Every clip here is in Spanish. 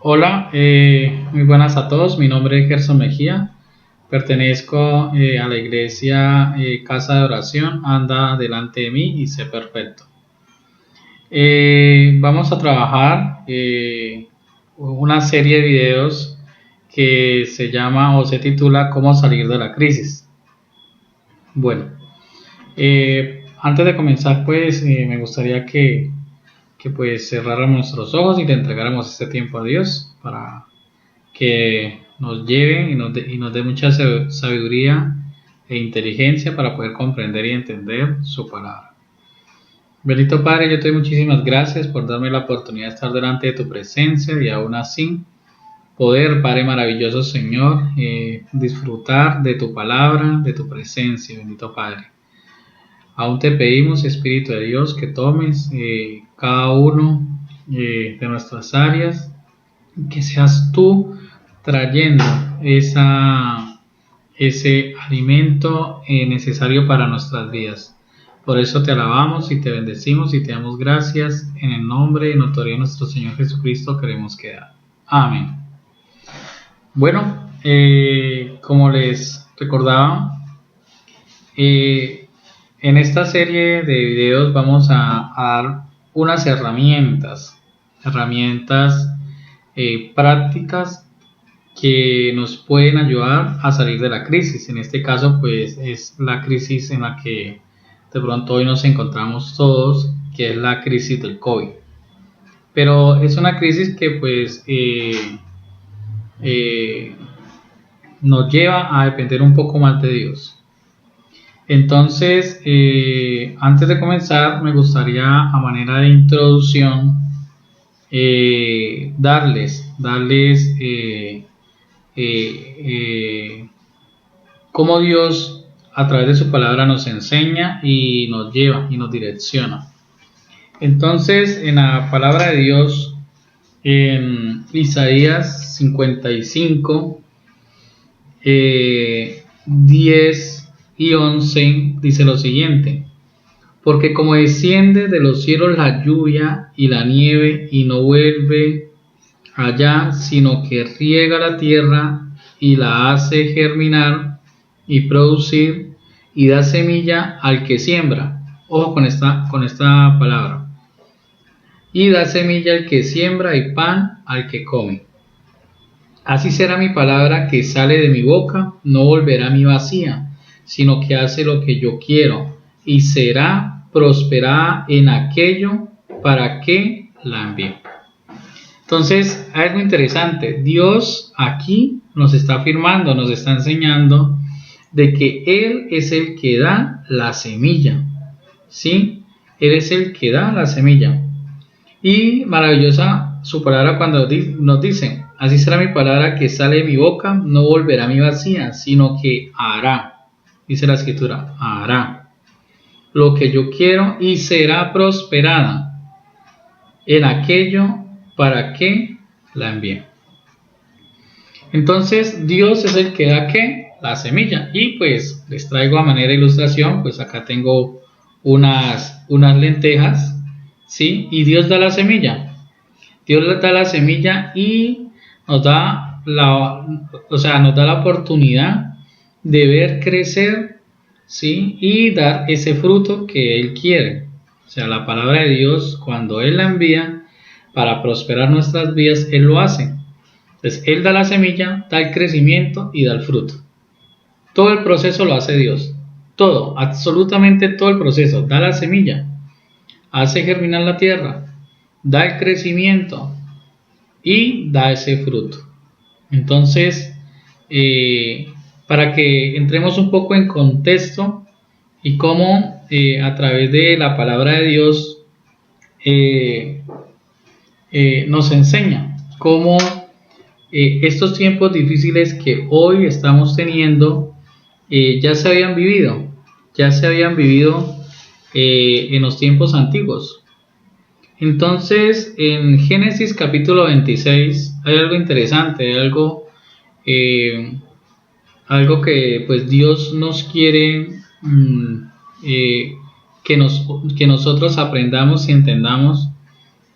Hola, muy buenas a todos. Mi nombre es Gerson Mejía. Pertenezco a la iglesia Casa de Oración. Anda delante de mí y sé perfecto. Vamos a trabajar una serie de videos que se llama o se titula ¿Cómo salir de la crisis? Bueno, antes de comenzar, pues me gustaría que pues cerráramos nuestros ojos y le entregáramos este tiempo a Dios para que nos lleve y nos dé mucha sabiduría e inteligencia para poder comprender y entender su palabra. Bendito Padre, yo te doy muchísimas gracias por darme la oportunidad de estar delante de tu presencia y aún así poder, Padre maravilloso Señor, disfrutar de tu palabra, de tu presencia, bendito Padre. Aún te pedimos, Espíritu de Dios, que tomes cada uno de nuestras áreas, que seas tú trayendo ese alimento necesario para nuestras vidas. Por eso te alabamos y te bendecimos y te damos gracias en el nombre y en autoridad de nuestro Señor Jesucristo queremos quedar. Amén. Bueno, como les recordaba, en esta serie de videos vamos a dar unas herramientas prácticas que nos pueden ayudar a salir de la crisis. En este caso, pues es la crisis en la que de pronto hoy nos encontramos todos, que es la crisis del COVID. Pero es una crisis que pues nos lleva a depender un poco más de Dios. Entonces, antes de comenzar, me gustaría a manera de introducción darles cómo Dios a través de su palabra nos enseña y nos lleva y nos direcciona. Entonces, en la palabra de Dios, en Isaías 55, 10 y 11 dice lo siguiente: porque como desciende de los cielos la lluvia y la nieve y no vuelve allá, sino que riega la tierra y la hace germinar y producir y da semilla al que siembra. Ojo con esta palabra. Y da semilla al que siembra y pan al que come. Así será mi palabra que sale de mi boca, no volverá a mí vacía, sino que hace lo que yo quiero y será prosperada en aquello para que la envíe. Entonces, algo interesante, Dios aquí nos está afirmando, nos está enseñando de que Él es el que da la semilla, ¿sí? Él es el que da la semilla. Y maravillosa su palabra cuando nos dice: así será mi palabra que sale de mi boca, no volverá a mí vacía, sino que hará, dice la escritura, hará lo que yo quiero y será prosperada en aquello para que la envíe. Entonces Dios es el que da ¿qué? La semilla. Y pues les traigo a manera de ilustración, pues acá tengo unas lentejas, ¿sí? Y Dios da la semilla. Dios le da la semilla y nos da la oportunidad de ver crecer, ¿sí? Y dar ese fruto que Él quiere. O sea, la palabra de Dios, cuando Él la envía para prosperar nuestras vidas, Él lo hace. Entonces, Él da la semilla, da el crecimiento y da el fruto. Todo el proceso lo hace Dios. Todo, absolutamente todo el proceso. Da la semilla, hace germinar la tierra, da el crecimiento y da ese fruto. Entonces, para que entremos un poco en contexto y cómo a través de la palabra de Dios nos enseña cómo estos tiempos difíciles que hoy estamos teniendo ya se habían vivido en los tiempos antiguos. Entonces, en Génesis capítulo 26 hay algo interesante, algo que pues Dios nos quiere que nosotros aprendamos y entendamos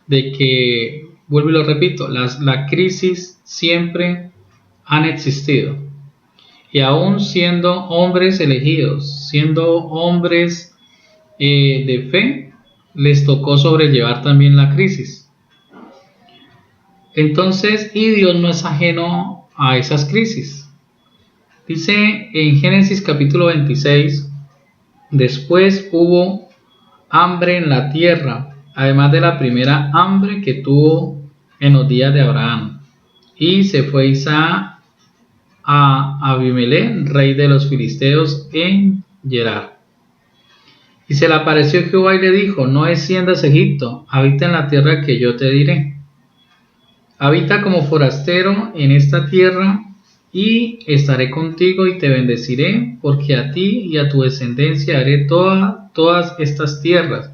de que vuelvo y lo repito, la crisis siempre han existido. Y aún siendo hombres elegidos, siendo hombres de fe, les tocó sobrellevar también la crisis. Entonces, y Dios no es ajeno a esas crisis. Dice en Génesis capítulo 26, después hubo hambre en la tierra, además de la primera hambre que tuvo en los días de Abraham. Y se fue Isaac a Abimelech, rey de los filisteos, en Gerar. Y se le apareció Jehová y le dijo: no desciendas a Egipto, habita en la tierra que yo te diré. Habita como forastero en esta tierra, y estaré contigo y te bendeciré, porque a ti y a tu descendencia haré todas estas tierras,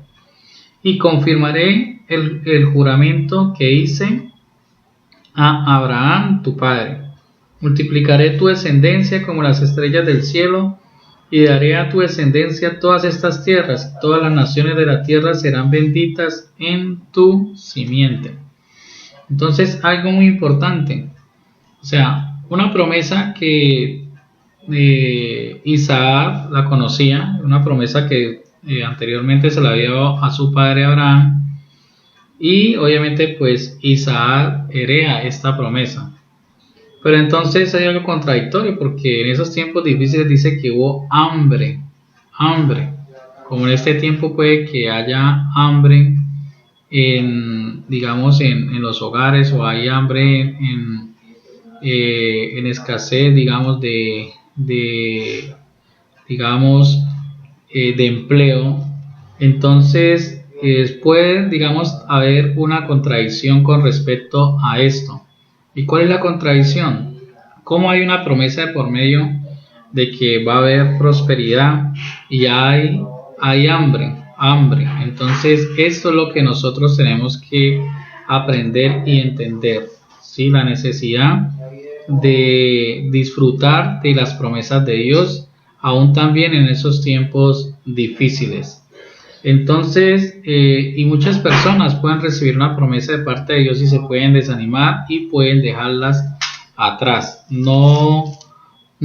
y confirmaré el juramento que hice a Abraham tu padre. Multiplicaré tu descendencia como las estrellas del cielo, y daré a tu descendencia todas estas tierras. Todas las naciones de la tierra serán benditas en tu simiente. Entonces, algo muy importante, o sea, una promesa que Isaac la conocía, una promesa que anteriormente se la había dado a su padre Abraham, y obviamente pues Isaac hereda esta promesa. Pero entonces hay algo contradictorio, porque en esos tiempos difíciles dice que hubo hambre. Como en este tiempo puede que haya hambre en los hogares, o hay hambre en escasez, de empleo. Entonces puede, haber una contradicción con respecto a esto. ¿Y cuál es la contradicción? ¿Cómo hay una promesa de por medio de que va a haber prosperidad y hay hambre? Entonces, esto es lo que nosotros tenemos que aprender y entender, ¿sí? La necesidad de disfrutar de las promesas de Dios, aún también en esos tiempos difíciles. Entonces, y muchas personas pueden recibir una promesa de parte de Dios y se pueden desanimar y pueden dejarlas atrás. No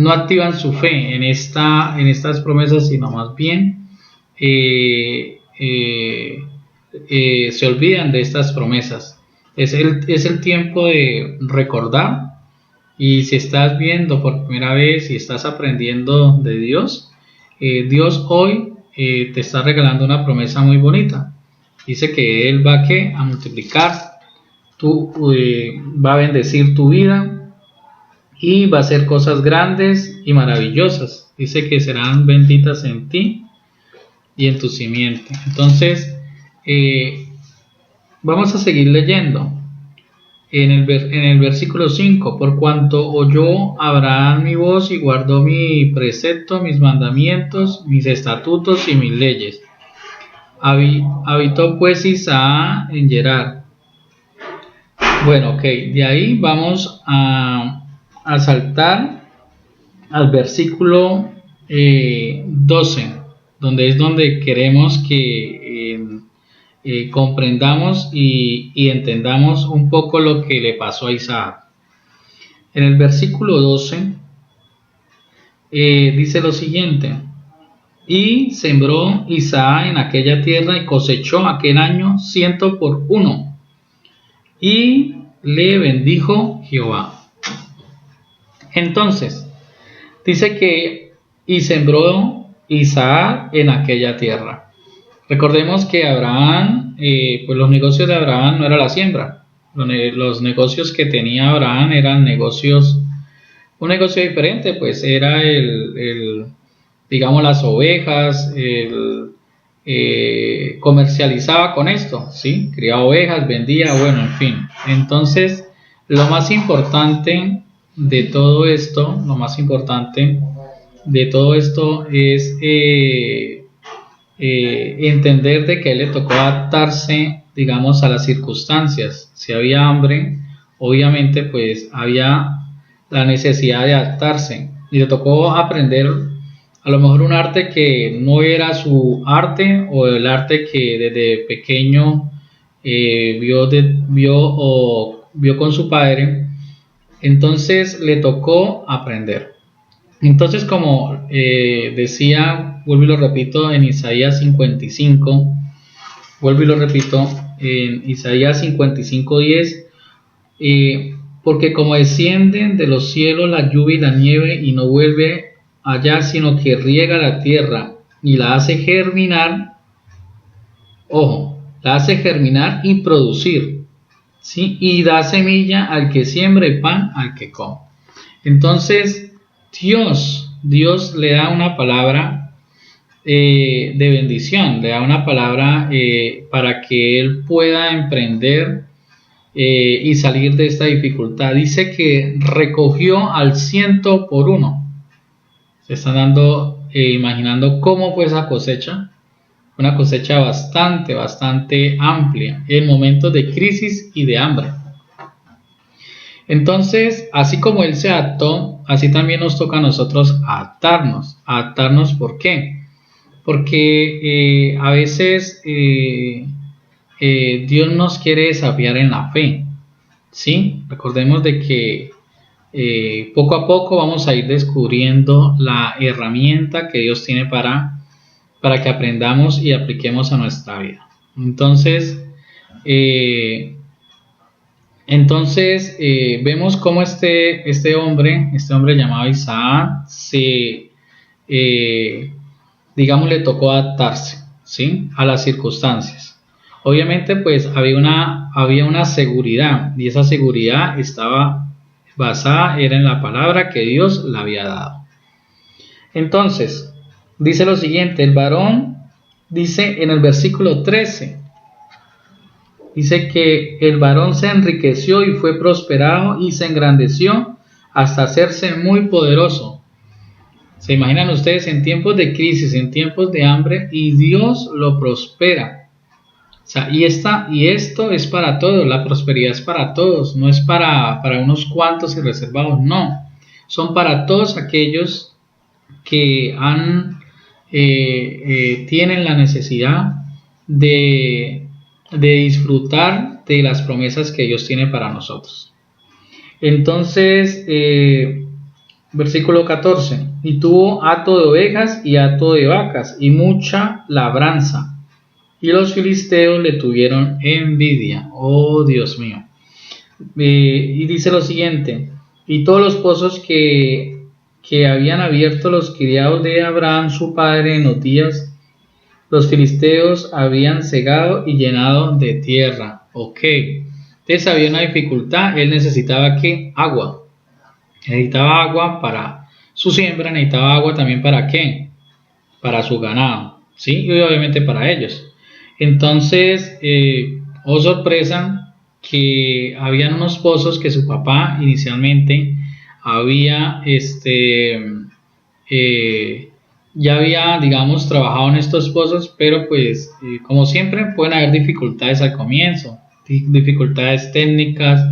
activan su fe en estas promesas, sino más bien se olvidan de estas promesas. Es el tiempo de recordar. Y si estás viendo por primera vez y estás aprendiendo de Dios, Dios hoy te está regalando una promesa muy bonita. Dice que Él va a multiplicar, va a bendecir tu vida y va a hacer cosas grandes y maravillosas. Dice que serán benditas en ti y en tu simiente. Entonces, vamos a seguir leyendo. En el versículo 5, por cuanto oyó Abraham mi voz y guardó mi precepto, mis mandamientos, mis estatutos y mis leyes. Habitó pues Isaac en Gerar. Bueno, ok, de ahí vamos a saltar al versículo 12, donde queremos que comprendamos y entendamos un poco lo que le pasó a Isaac. En el versículo 12 dice lo siguiente: y sembró Isaac en aquella tierra y cosechó aquel año 100 por 1, y le bendijo Jehová. Entonces dice que y sembró Isaac en aquella tierra. Recordemos que Abraham, pues los negocios de Abraham no era la siembra. Los negocios que tenía Abraham eran un negocio diferente, pues era las ovejas, comercializaba con esto, ¿sí? Criaba ovejas, vendía, bueno, en fin. Entonces, lo más importante de todo esto es entender de que a él le tocó adaptarse, a las circunstancias. Si había hambre, obviamente pues había la necesidad de adaptarse, y le tocó aprender a lo mejor un arte que no era su arte, o el arte que desde pequeño vio con su padre, entonces le tocó aprender. Entonces, como decía, vuelvo y lo repito, en Isaías 55, vuelvo y lo repito, en Isaías 55:10, porque como descienden de los cielos la lluvia y la nieve y no vuelve allá, sino que riega la tierra y la hace germinar, ojo, la hace germinar y producir, ¿sí? Y da semilla al que siembra y pan al que come. Entonces, Dios le da una palabra de bendición, le da una palabra para que él pueda emprender y salir de esta dificultad. Dice que recogió al 100 por 1. Se están imaginando cómo fue esa cosecha. Una cosecha bastante amplia en momentos de crisis y de hambre. Entonces, así como él se adaptó, así también nos toca a nosotros adaptarnos. ¿Adaptarnos por qué? Porque a veces Dios nos quiere desafiar en la fe, ¿sí? Recordemos de que poco a poco vamos a ir descubriendo la herramienta que Dios tiene para que aprendamos y apliquemos a nuestra vida. Entonces vemos cómo este hombre llamado Isaac, digamos, le tocó adaptarse, ¿sí?, a las circunstancias. Obviamente, pues había una seguridad, y esa seguridad estaba basada en la palabra que Dios le había dado. Entonces, dice lo siguiente, el varón, dice en el versículo 13, dice que el varón se enriqueció y fue prosperado y se engrandeció hasta hacerse muy poderoso. ¿Se imaginan ustedes en tiempos de crisis, en tiempos de hambre, y Dios lo prospera? O sea, y esto es para todos, la prosperidad es para todos, no es para unos cuantos y reservados, no. Son para todos aquellos que tienen la necesidad de disfrutar de las promesas que Dios tiene para nosotros. Entonces, versículo 14, y tuvo hato de ovejas y hato de vacas y mucha labranza, y los filisteos le tuvieron envidia. Oh Dios mío. Y dice lo siguiente, y todos los pozos que habían abierto los criados de Abraham su padre en los días, los filisteos habían cegado y llenado de tierra. Ok, entonces había una dificultad, él necesitaba agua. Necesitaba agua para su siembra, necesitaba agua también para ¿qué? Para su ganado, ¿sí? Y obviamente para ellos. Entonces, oh sorpresa, que habían unos pozos que su papá inicialmente había ya había, digamos, trabajado en estos pozos, pero pues como siempre pueden haber dificultades al comienzo, dificultades técnicas,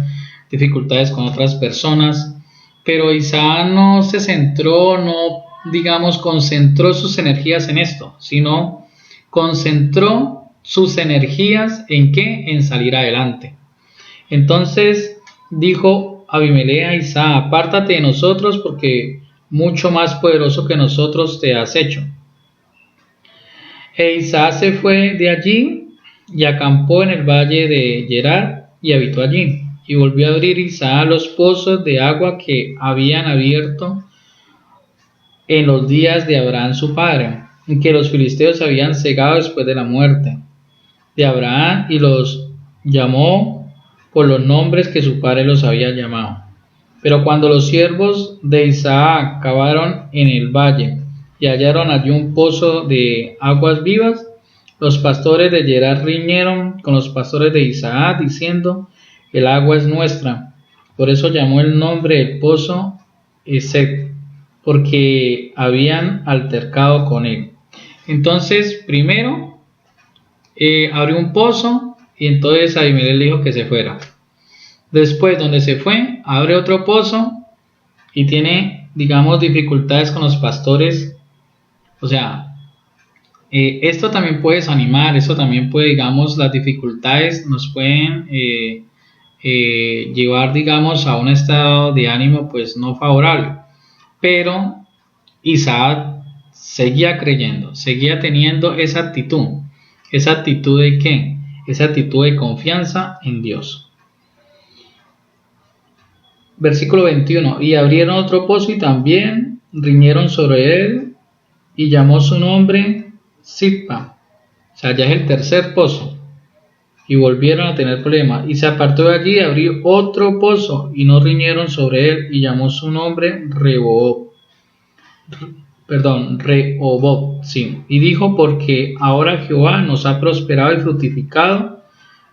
dificultades con otras personas, pero Isaac no se centró, no, digamos, concentró sus energías en esto, sino concentró sus energías en ¿qué? En salir adelante. Entonces dijo Abimelech a Isaac, apártate de nosotros porque mucho más poderoso que nosotros te has hecho. E Isaac se fue de allí y acampó en el valle de Gerar y habitó allí. Y volvió a abrir Isaac los pozos de agua que habían abierto en los días de Abraham su padre, en que los filisteos habían cegado después de la muerte de Abraham, y los llamó por los nombres que su padre los había llamado. Pero cuando los siervos de Isaac cavaron en el valle y hallaron allí un pozo de aguas vivas, los pastores de Gerar riñeron con los pastores de Isaac, diciendo, el agua es nuestra. Por eso llamó el nombre del pozo Esek, porque habían altercado con él. Entonces, primero abrió un pozo y entonces Abimelech le dijo que se fuera. Después, donde se fue, abre otro pozo y tiene, digamos, dificultades con los pastores. O sea, Esto también puede desanimar, esto también puede, digamos, las dificultades nos pueden llevar, digamos, a un estado de ánimo pues no favorable. Pero Isaac seguía creyendo, seguía teniendo esa actitud. ¿Esa actitud de qué? Esa actitud de confianza en Dios. Versículo 21. Y abrieron otro pozo y también riñeron sobre él y llamó su nombre Sitpa. O sea, ya es el tercer pozo. Y volvieron a tener problemas. Y se apartó de allí y abrió otro pozo y no riñeron sobre él y llamó su nombre Rehoboth. Sí. Y dijo: porque ahora Jehová nos ha prosperado y fructificado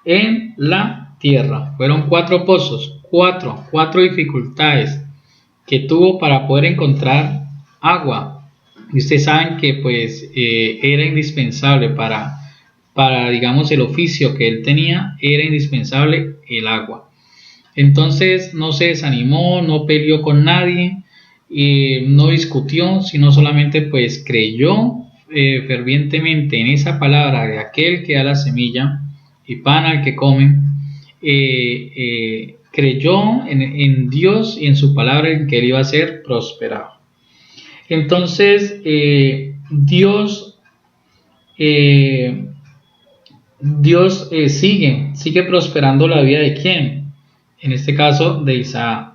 en la tierra. Fueron 4 pozos, cuatro dificultades que tuvo para poder encontrar agua. Y ustedes saben que pues era indispensable para digamos el oficio que él tenía, era indispensable el agua. Entonces no se desanimó, no peleó con nadie, no discutió, sino solamente pues creyó fervientemente en esa palabra de aquel que da la semilla y pan al que come. Creyó en Dios y en su palabra, en que él iba a ser prosperado. Entonces Dios sigue prosperando la vida de ¿quién? En este caso de Isaac.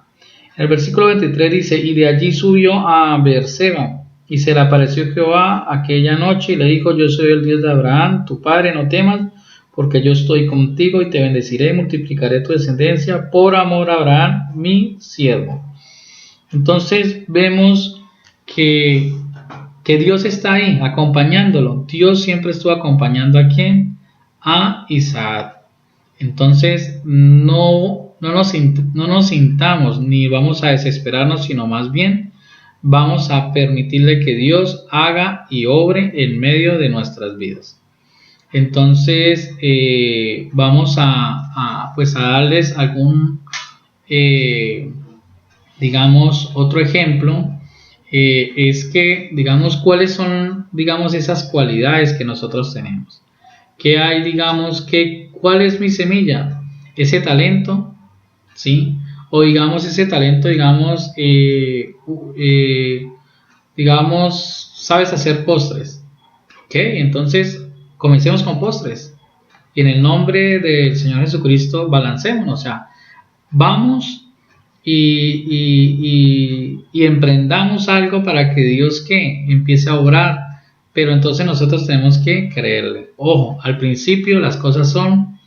El versículo 23 dice: y de allí subió a Beerseba, y se le apareció Jehová aquella noche y le dijo: yo soy el Dios de Abraham, tu padre, no temas, porque yo estoy contigo y te bendeciré y multiplicaré tu descendencia por amor a Abraham, mi siervo. Entonces vemos que Dios está ahí acompañándolo. Dios siempre estuvo acompañando ¿a quién? A Isaac. Entonces no nos sintamos ni vamos a desesperarnos, sino más bien vamos a permitirle que Dios haga y obre en medio de nuestras vidas. Entonces vamos a darles algún digamos otro ejemplo. Es que digamos cuáles son digamos esas cualidades que nosotros tenemos. ¿Qué hay? Digamos ¿cuál es mi semilla? Ese talento, ¿sí? O digamos ese talento, digamos sabes hacer postres, ¿ok? Entonces comencemos con postres y en el nombre del Señor Jesucristo balancémonos, o sea, vamos y emprendamos algo para que Dios empiece a obrar. Pero entonces nosotros tenemos que creerle. Ojo, al principio las cosas son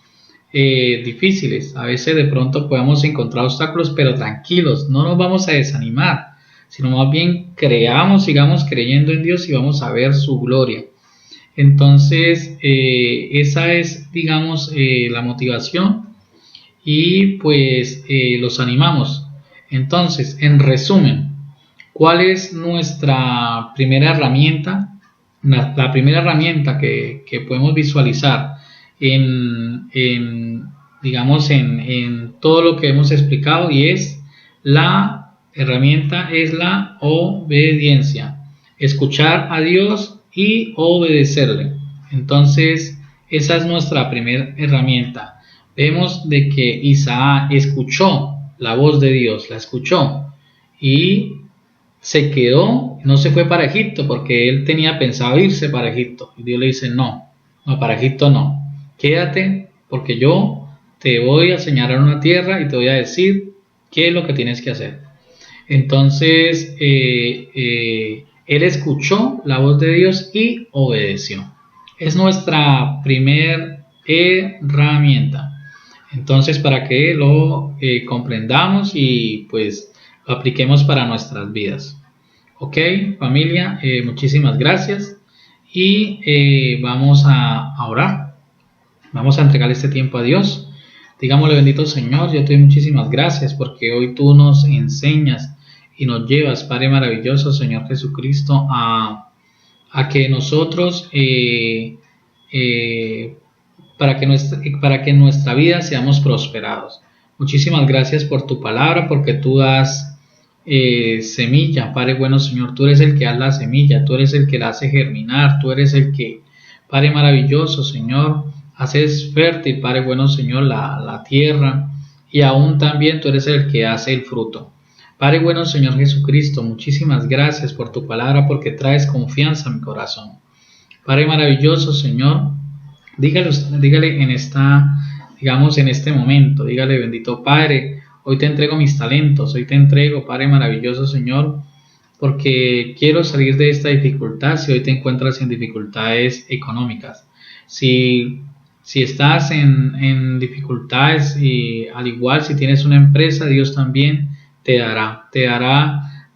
difíciles. A veces de pronto podemos encontrar obstáculos, pero tranquilos, no nos vamos a desanimar, sino más bien sigamos creyendo en Dios y vamos a ver su gloria. Entonces esa es digamos la motivación y pues los animamos. Entonces, en resumen, ¿cuál es nuestra primera herramienta? La primera herramienta que podemos visualizar en todo lo que hemos explicado, y es la herramienta es la obediencia, escuchar a Dios y obedecerle. Entonces esa es nuestra primera herramienta. Vemos de que Isaac escuchó la voz de Dios, la escuchó y se quedó, no se fue para Egipto porque él tenía pensado irse para Egipto. Y Dios le dice: no, para Egipto no. Quédate porque yo te voy a señalar una tierra y te voy a decir qué es lo que tienes que hacer. Entonces, él escuchó la voz de Dios y obedeció. Es nuestra primer herramienta. Entonces, para que lo comprendamos y pues lo apliquemos para nuestras vidas. Ok, familia, muchísimas gracias y vamos a orar. Vamos a entregar este tiempo a Dios. Digámosle: bendito Señor, yo te doy muchísimas gracias porque hoy tú nos enseñas y nos llevas, Padre maravilloso, Señor Jesucristo, a que nosotros para que en nuestra vida seamos prosperados. Muchísimas gracias por tu palabra, porque tú das semilla, Padre bueno, Señor. Tú eres el que da la semilla, tú eres el que la hace germinar, tú eres el que Padre maravilloso, Señor, haces fértil, Padre bueno, Señor, la tierra, y aún también tú eres el que hace el fruto. Padre bueno, Señor Jesucristo, muchísimas gracias por tu palabra, porque traes confianza a mi corazón. Padre maravilloso, Señor, dígale en este momento, dígale, bendito Padre, hoy te entrego mis talentos, hoy te entrego, Padre maravilloso, Señor, porque quiero salir de esta dificultad. Si hoy te encuentras en dificultades económicas, si estás en dificultades, y al igual si tienes una empresa, Dios también te dará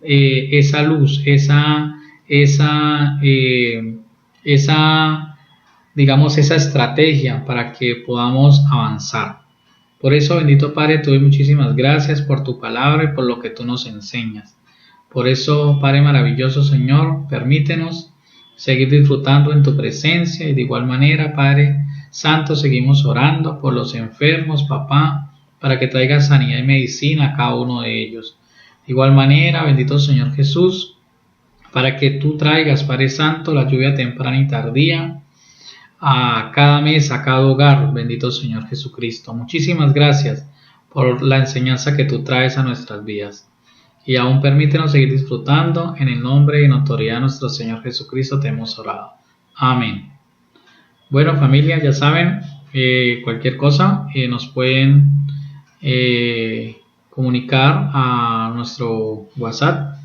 esa luz, esa estrategia para que podamos avanzar. Por eso, bendito Padre, te doy muchísimas gracias por tu palabra y por lo que tú nos enseñas. Por eso, Padre maravilloso, Señor, permítenos seguir disfrutando en tu presencia, y de igual manera, Padre Santo, seguimos orando por los enfermos, papá, para que traiga sanidad y medicina a cada uno de ellos. De igual manera, bendito Señor Jesús, para que tú traigas, Padre Santo, la lluvia temprana y tardía a cada mes, a cada hogar, bendito Señor Jesucristo. Muchísimas gracias por la enseñanza que tú traes a nuestras vidas. Y aún permítenos seguir disfrutando. En el nombre y en autoridad de nuestro Señor Jesucristo te hemos orado. Amén. Bueno, familia, ya saben, cualquier cosa nos pueden comunicar a nuestro WhatsApp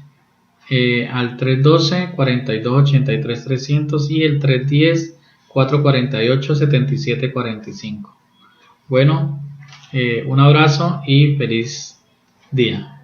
al 312-4283-300 y el 310-448-7745. Bueno, un abrazo y feliz día.